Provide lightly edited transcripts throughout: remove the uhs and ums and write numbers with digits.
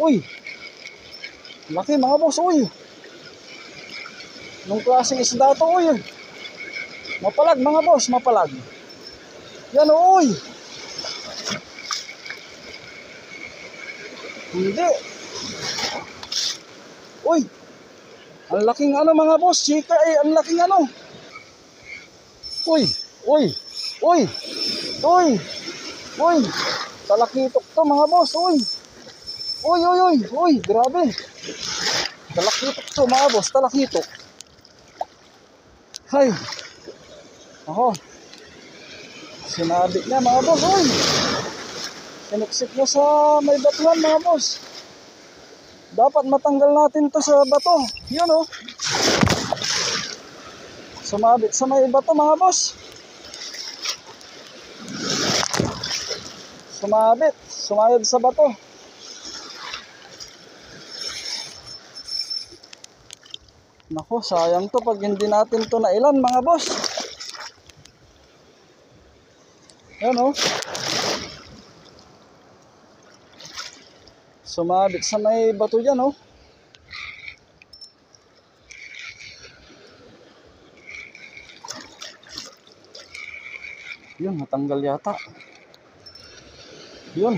Uy, laki mga boss, uy. Anong klaseng isda to, uy? Mapalag mga boss, mapalag. Yan, uy. Hindi. Uy, ang laking ano mga boss, chika ang laking ano. Uy, uy, uy, uy, uy. Talakitok to mga boss, uy. Uy, uy, uy, uy, grabe. Talakitok to mga boss, talakitok. Hay. Ako. Sinabi niya mga boss, uy. Siniksik niya sa may batuhan mga boss. Dapat matanggal natin to sa bato. Yun oh. Sumabit sa may bato mga boss. Sumayad sa bato. Nako, sayang to pag hindi natin to nailan mga boss. Yan oh. Sumabit sa may bato dyan oh. Yun, natanggal yata. Yun.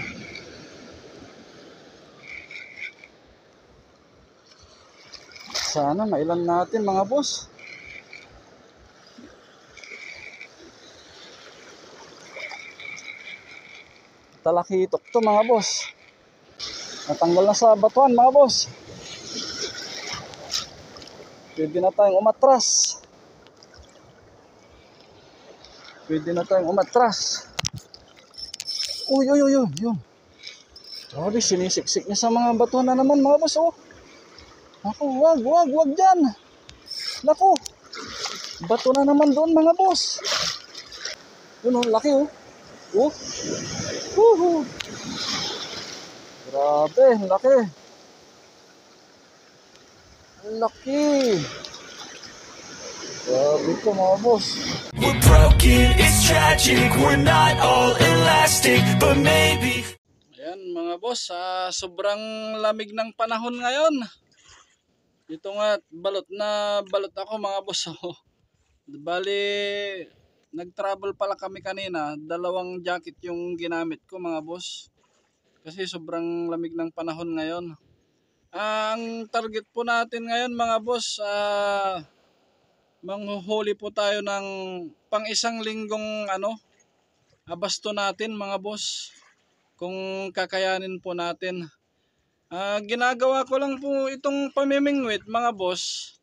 Sana mailan natin mga boss. Talakitok to mga boss. Natanggal na sa batuan mga boss. Pwede na tayong umatras. Uy, uy, uy, uy, yun. Grabe, sinisiksik niya sa mga batuan na naman mga boss oh. Naku, wag dyan. Naku, bato na naman doon mga boss. Yun oh, laki oh. Oh. Woohoo. Grabe, laki. Laki. Grabe ito mga boss. We're broken, it's tragic, we're not all elastic, but maybe. Ayan mga boss, sobrang lamig ng panahon ngayon. Dito nga, balot ako mga boss. Bali, nag-travel pala kami kanina, 2 jacket yung ginamit ko mga boss. Kasi sobrang lamig ng panahon ngayon. Ang target po natin ngayon mga boss, manghuhuli po tayo ng pang isang linggong abasto natin mga boss. Kung kakayanin po natin. Ginagawa ko lang po itong pamimingwit mga boss.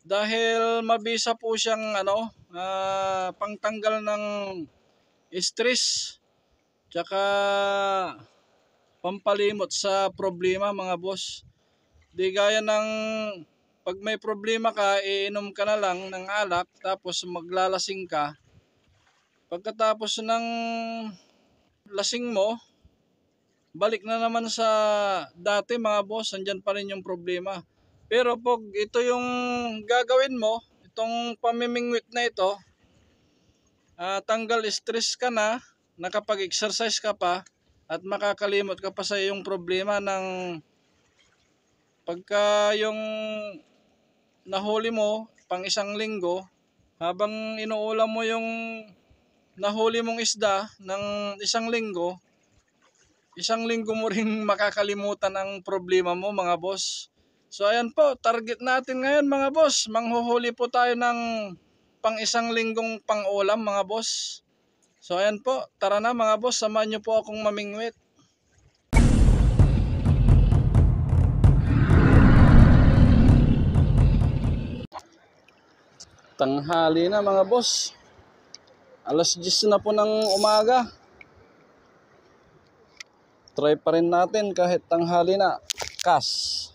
Dahil mabisa po siyang pangtanggal ng stress. Tsaka pampalimot sa problema mga boss. Di gaya ng pag may problema ka, iinom ka na lang ng alak tapos maglalasing ka. Pagkatapos ng lasing mo, balik na naman sa dati mga boss, andyan pa rin yung problema. Pero pag ito yung gagawin mo, itong pamimingwit na ito, tanggal stress ka na, nakapag-exercise ka pa, at makakalimot ka pa sa iyong problema ng pagka yung nahuli mo pang isang linggo, habang inuulam mo yung nahuli mong isda ng isang linggo mo rin makakalimutan ang problema mo mga boss. So ayan po, target natin ngayon mga boss, manghuhuli po tayo ng pang isang linggong pang-ulam mga boss. So ayan po, tara na mga boss, samahan nyo po akong mamingwit. Tanghali na mga boss. Alas 10 na po ng umaga. Try pa rin natin kahit tanghali na. Kas.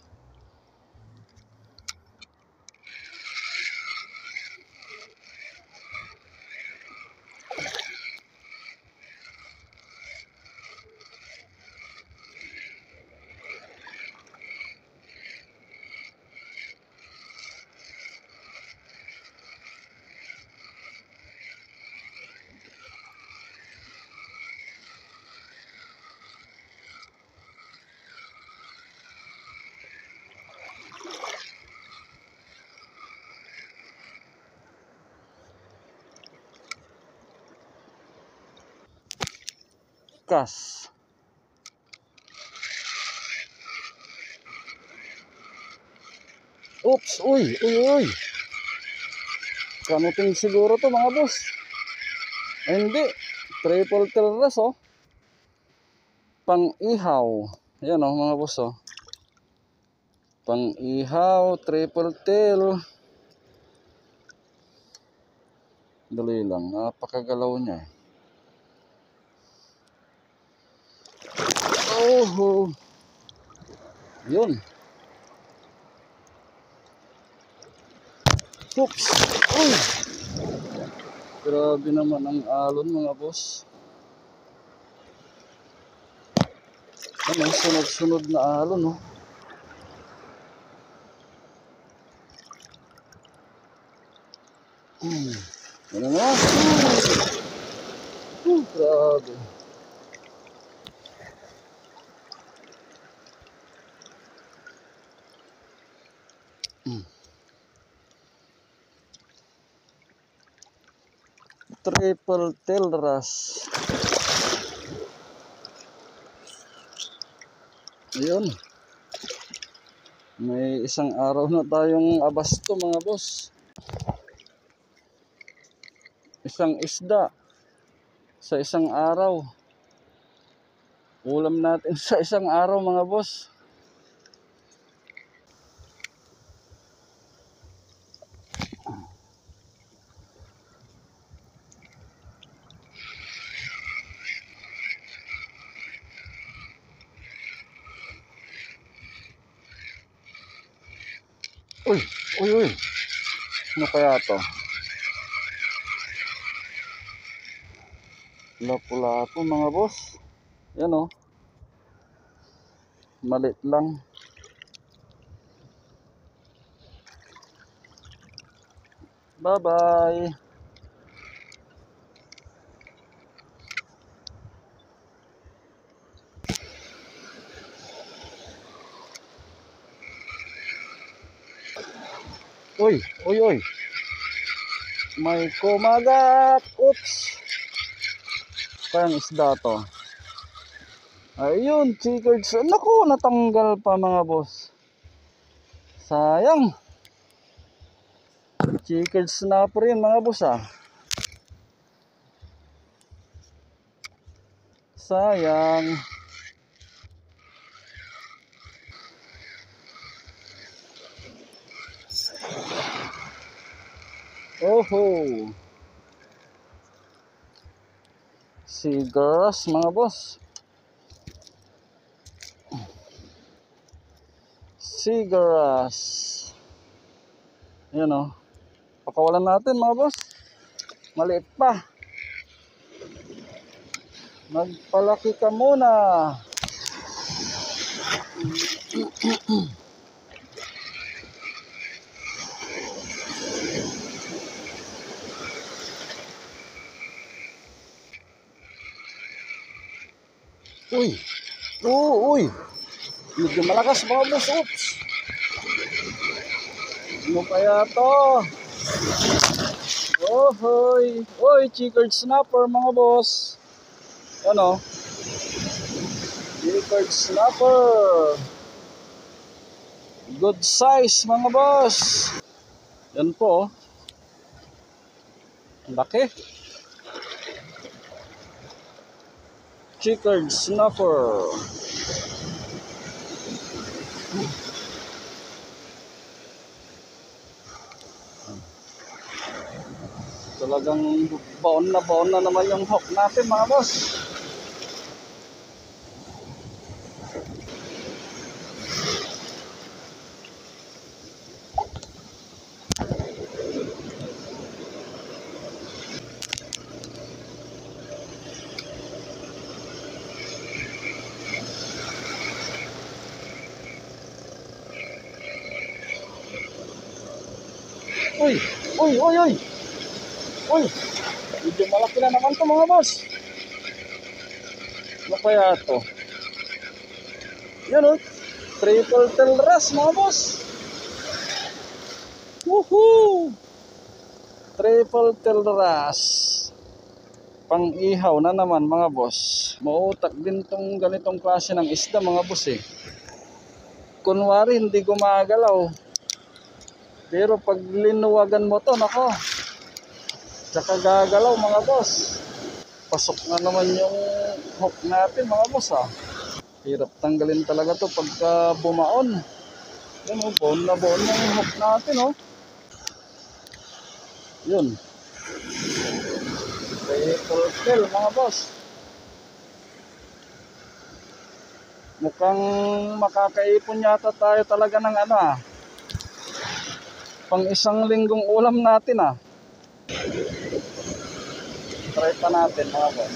Discuss. Oops, uy. Kanuting siguro to mga boss. Ay, hindi. Triple tail wrasse oh. Pang-ihaw. Ayan oh mga boss oh. Pang-ihaw, triple tail. Dali lang, napakagalaw niya. Oh, yun. Oops. Uy. Grabe naman ang alon mga boss. Ano, sunod-sunod na alon oh. Ano na? Grabe. Triple tail wrasse. Ayun. May isang araw na tayong abasto mga boss. Isang isda sa isang araw. Ulam natin sa isang araw mga boss. Uy. Ano kaya to? Lapu-lapu mga boss. Yan oh. Malit lang. Bye-bye. Uy. May kumagat. Oops. Kayang isda to. Ayun, chickered. Naku, natanggal pa mga boss. Sayang. Chickered snapper yun mga boss ah. Sayang. Oho. Seagrass mga boss. Seagrass. Ayan o. Pakawalan natin mga boss. Maliit pa. Magpalaki ka muna. Uy. Medyo malakas mga boss. Oops. Ano kaya to? Oy, chickered snapper mga boss. Ano? Chickered snapper. Good size mga boss. Yan po. Laki. Chickered snapper. Talagang baon na naman yung hook natin mga boss. Uy, medyo malaki na naman to mga boss. Ano kaya to? Yan o, triple tail wrasse mga boss. Woohoo! Triple tail wrasse. Pang-ihaw na naman mga boss. Mautak din tong ganitong klase ng isda mga boss eh. Kunwari hindi gumagalaw. Pero pag linuwagan mo to, nako, tsaka gagalaw mga boss. Pasok na naman yung hook natin mga boss ah. Hirap tanggalin talaga to pagka bumaon. Yan o, buon na buon yung hook natin oh. Yun. Triple kill mga boss. Mukhang makakaipon yata tayo talaga ng ano ah. Pang isang linggong ulam natin ah. Try pa natin mga boss.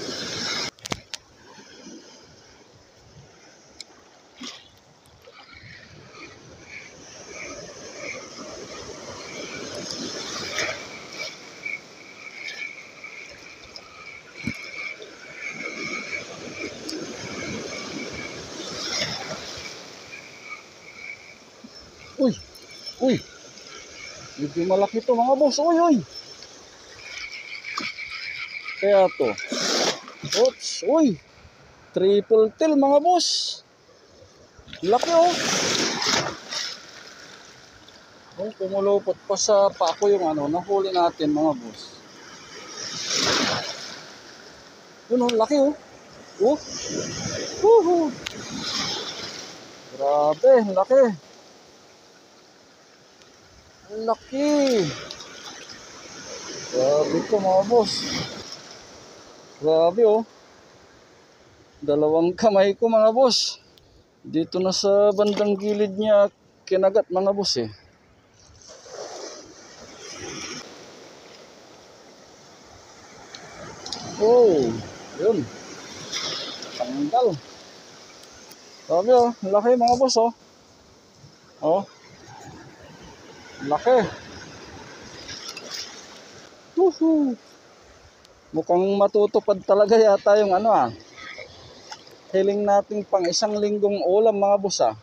Uy! Uy! Medyo malaki to mga boss. Uy! Uy! Kaya to. Oops! Uy! Triple tail mga boss. Laki oh. Oh, kumulupot pa sa pako yung ano, nahuli natin mga boss. Yun oh, laki oh. Oh! Woohoo! Grabe, laki. Laki. Grabe ito mga boss. Grabe oh. Dalawang kamay ko mga boss. Dito na sa bandang gilid niya kinagat mga boss eh. Oh, yun. Tanggal. Grabe oh, laki mga boss oh. Oh. Laki. Woohoo! Mukhang matutupad talaga yata yung ano ah. Hiling nating pang isang linggong ulam mga boss ah.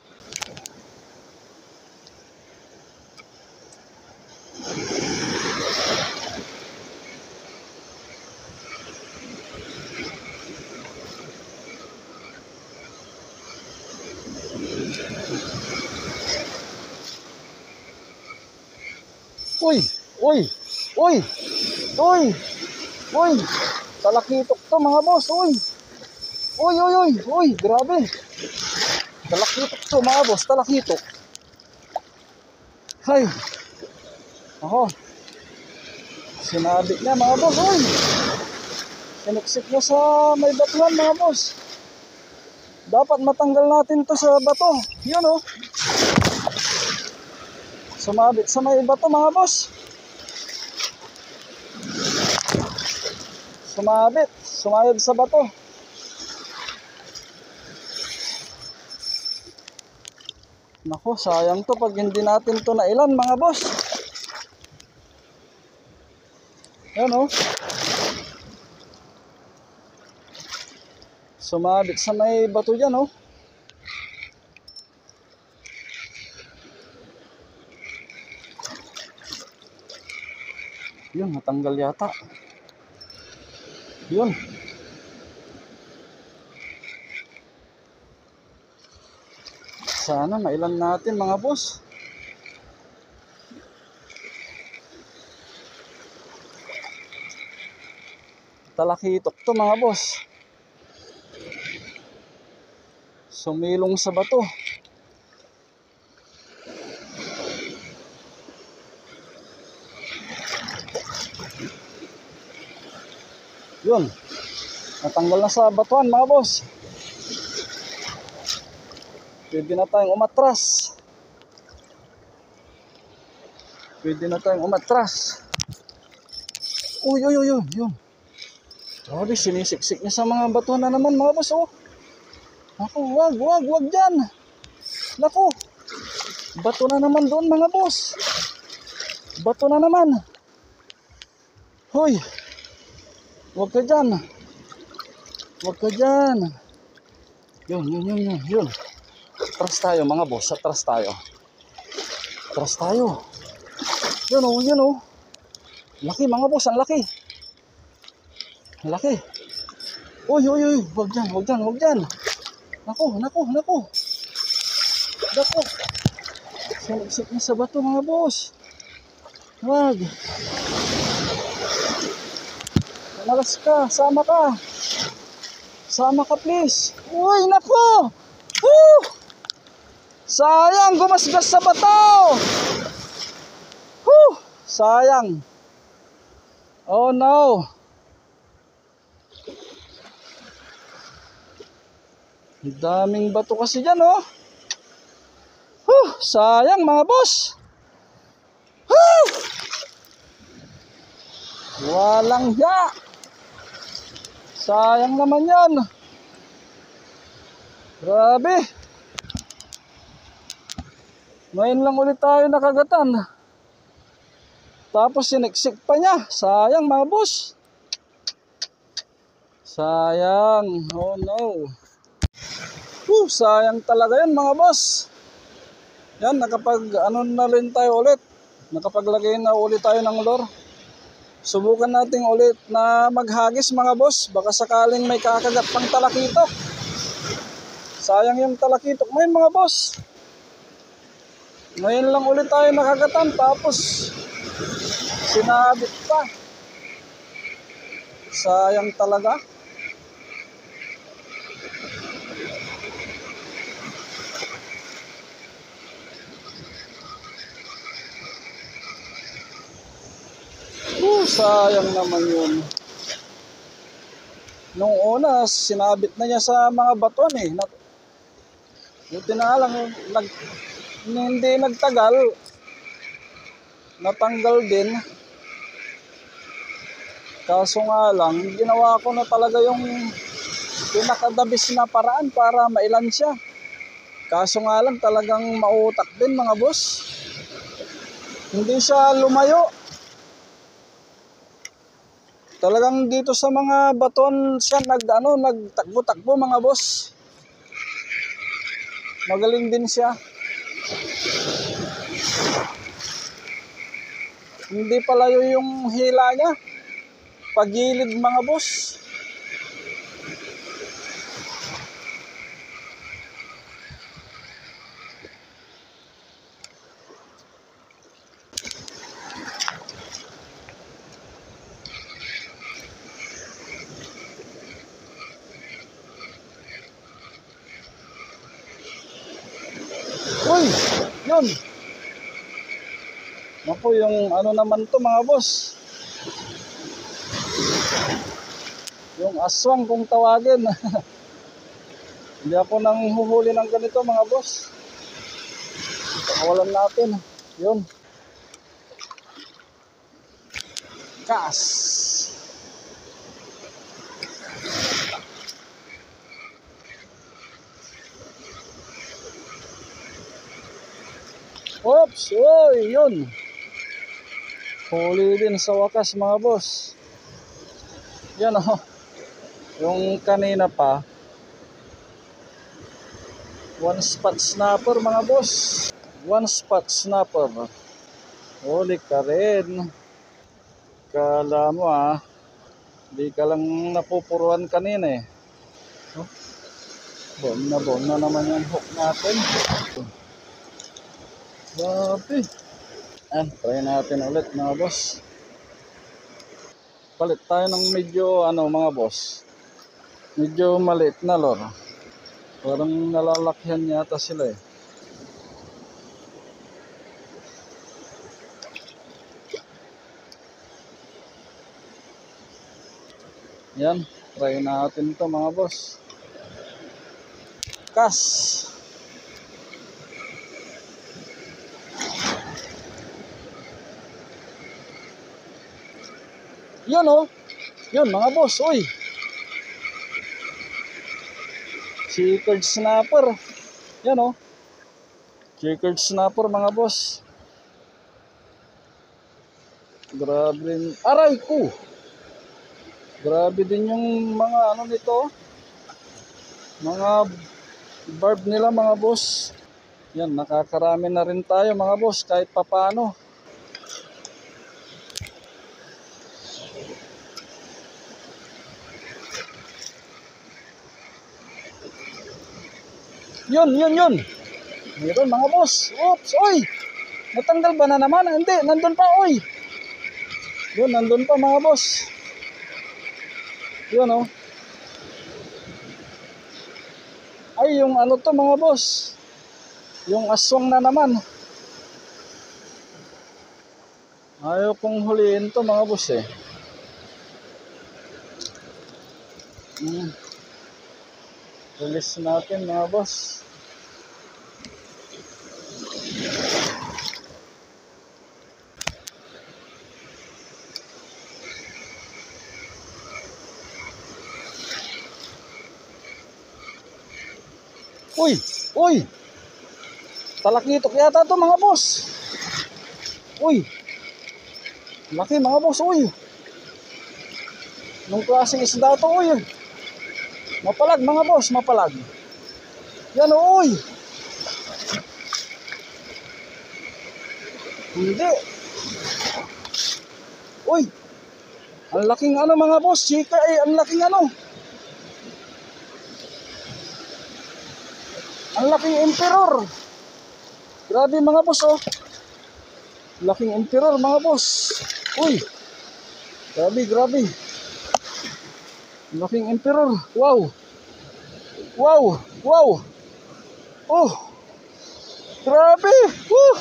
Uy! Uy! Uy! Uy! Uy! Talakitok to mga boss! Uy! Uy! Uy! Uy! Uy! Grabe! Talakitok to mga boss! Talakitok! Hay! Ako! Sinabi niya mga boss! Uy! Sinuksik niya sa may batuhan mga boss! Dapat matanggal natin to sa bato! Yun oh! Sumabit sa may bato mga boss. Sumayad sa bato. Nako, sayang to pag hindi natin to nailan mga boss. Yan oh. Sumabit sa may bato dyan oh. Yun, natanggal yata. Yun. Sana mailan natin mga boss. Talakitok to mga boss. Sumilong sa bato. Yun. Natanggal na sa batuan mga boss. Pwede na tayong umatras. Uy, uy, uy, uy, yun. Grabe, sinisiksik niya sa mga batuan na naman mga boss, oh. Naku, wag dyan. Naku, bato na naman doon mga boss. Bato na naman. Hoy, wag ka dyan. Yun. Atras tayo mga boss, atras tayo. Yun oh. Laki mga boss, ang laki. Laki. Uy, uy, uy. Huwag dyan, huwag dyan, huwag dyan. Naku, naku, naku. Naku. Saliksik na sa bato mga boss. Wag. Malakas ka, sama ka. Sama ka please. Uy, naku. Woo! Sayang, gumasgas sa bato. Woo! Sayang. Oh no. Ang daming bato kasi dyan, oh. Sayang mga boss. Walang hiya. Sayang naman yan. Grabe. Ngayon lang ulit tayo nakagatan. Tapos siniksik pa niya. Sayang mga boss. Sayang. Oh no. Sayang talaga yan mga boss. Yan, ano na rin tayo ulit. Nakapaglagay na ulit tayo ng lure. Subukan natin ulit na maghagis mga boss. Baka sakaling may kakagat pang talakitok. Sayang yung talakitok ngayon mga boss. Ngayon lang ulit tayo nakagatan. Tapos sinabit pa. Sayang talaga. Sayang naman yun. Nung una, sinabit na niya sa mga baton eh. Buti na lang, hindi nagtagal, natanggal din. Kaso nga lang, ginawa ko na talaga yung pinakadabis na paraan para mailan siya. Kaso nga lang, talagang mautak din mga boss. Hindi siya lumayo. Talagang dito sa mga baton siya nagtakbo-takbo mga boss. Magaling din siya. Hindi palayo yung hila niya. Pagilid mga boss. Uy, yun. Naku, yung ano naman to mga boss. Yung aswang kung tawagin. Hindi ako nang huhuli ng ganito mga boss. Pakawalan natin. Yun. Kas. Oops, oy, yun. Huli din sa wakas mga boss. Yan oh. Yung kanina pa. One spot snapper mga boss. One spot snapper. Huli ka rin. Kala mo di ka lang napupuruan kanina eh. Oh. Bon na naman yung hook natin. Grabe. Try natin ulit mga boss. Palit tayo ng medyo mga boss. Medyo maliit na lure. Parang nalalakyan yata sila eh. Yan, try natin to mga boss. Kas. Yun oh. Yun mga boss, uy. Checkered snapper. Yan oh. Checkered snapper mga boss. Grabe. Aray ko. Grabe din yung mga nito. Mga barb nila mga boss. Yan, nakakarami na rin tayo mga boss kahit papano. Yun. Meron mga boss. Oops, oy. Natanggal ba na naman? Hindi, nandun pa, oy. Yun, nandun pa mga boss. Yun, oh. Ay, yung ano to mga boss. Yung aswang na naman. Ayaw kong huliin to mga boss eh. Release natin mga boss. Uy! Talakitok yata to mga boss. Uy! Laki mga boss, uy! Nung klaseng isda to, uy! Mapalag mga boss, mapalag. Yan, uy! Hindi. Uy! Ang laking ano mga boss, chika ang laking ano. Ang laking emperor. Grabe mga boss, oh. Laking emperor mga boss. Uy. Grabe. Laking emperor. Wow. Oh. Grabe. Woo.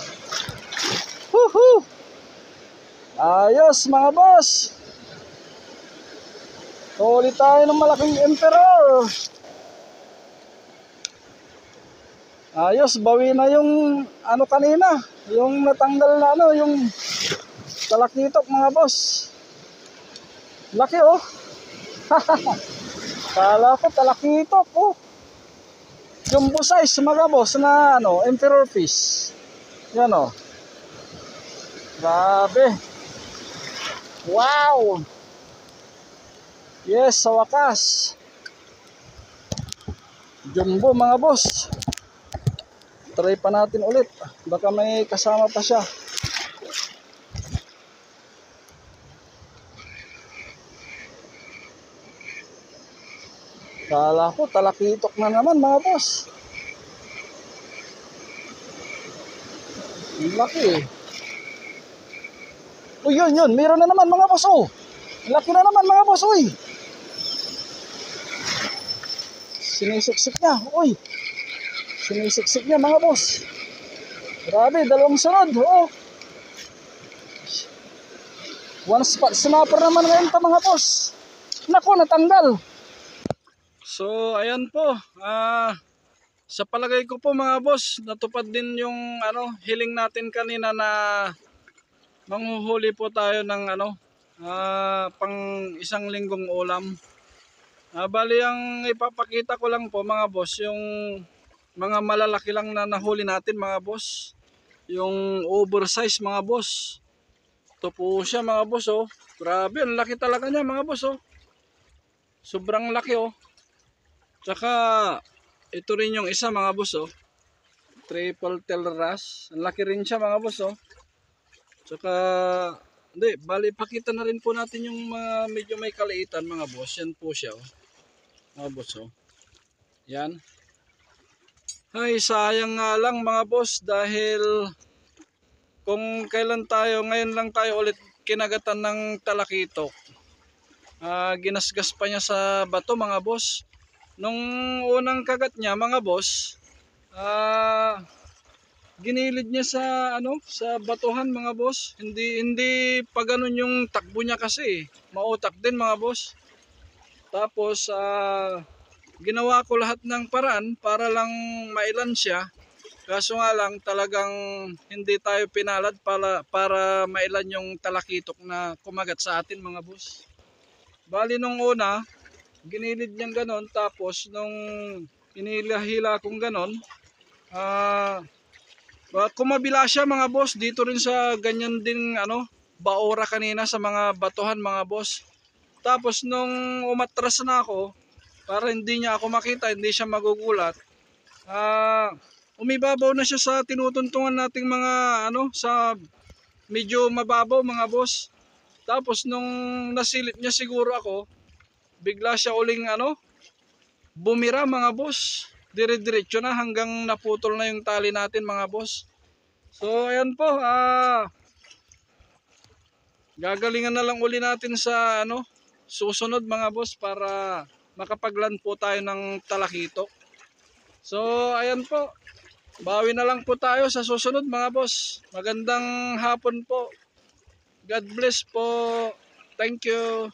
Ayos mga boss. Huli tayo ng malaking emperor. Ayos, bawi na yung ano kanina, yung natanggal na ano, yung talakitok mga boss. Laki oh. Kala ko talakitok oh. Jumbo size mga boss na ano, emperor fish. Yan oh. Grabe. Wow. Yes, sa wakas. Jumbo mga boss. Try pa natin ulit. Baka may kasama pa siya. Kala ko talakitok na naman mga boss. Ang laki eh. Uy, yun. Meron na naman mga boss oh. Laki na naman mga boss, uy. Sinisiksik niya mga boss. Grabe, dalawang sunod. Oh. One spot snapper naman ngayon pa mga boss. Naku, natanggal. So, ayan po. Sa palagay ko po mga boss, natupad din yung hiling natin kanina na manghuhuli po tayo ng pang isang linggong ulam. Bali ang ipapakita ko lang po mga boss, yung mga malalaki lang na nahuli natin mga boss. Yung oversize mga boss. Ito po siya mga boss oh. Grabe, ang laki talaga niya mga boss oh. Sobrang laki oh. Tsaka ito rin yung isa mga boss oh. Triple tail wrasse. Ang laki rin siya mga boss oh. Tsaka hindi, bali pakita na rin po natin yung mga medyo may kaliitan mga boss. Yan po siya oh. Mga boss oh. Yan. Ay, sayang nga lang mga boss dahil kung kailan tayo, ngayon lang tayo ulit kinagatan ng talakitok. Ginasgas pa niya sa bato mga boss. Nung unang kagat niya mga boss, ginilid niya sa sa batuhan mga boss. Hindi pa ganun yung takbo niya kasi. Mautak din mga boss. Tapos ginawa ko lahat ng paraan para lang mailan siya. Kaso nga lang talagang hindi tayo pinalad para mailan yung talakitok na kumagat sa atin mga boss. Bali nung una, ginilid niyang ganon, tapos nung inilahila kong ganon, kumabila siya mga boss. Dito rin sa ganyan din baora kanina sa mga batuhan mga boss. Tapos nung umatras na ako, para hindi niya ako makita, hindi siya magugulat, umibabaw na siya sa tinutuntungan nating mga sa medyo mababaw mga boss. Tapos nung nasilip niya siguro ako, bigla siya uling bumira mga boss. dire-diretso na hanggang naputol na yung tali natin mga boss. So ayan po, gagalingan na lang uli natin sa susunod mga boss para makapaglan po tayo ng talakito. So ayan po, bawi na lang po tayo sa susunod mga boss. Magandang hapon po. God bless po. Thank you.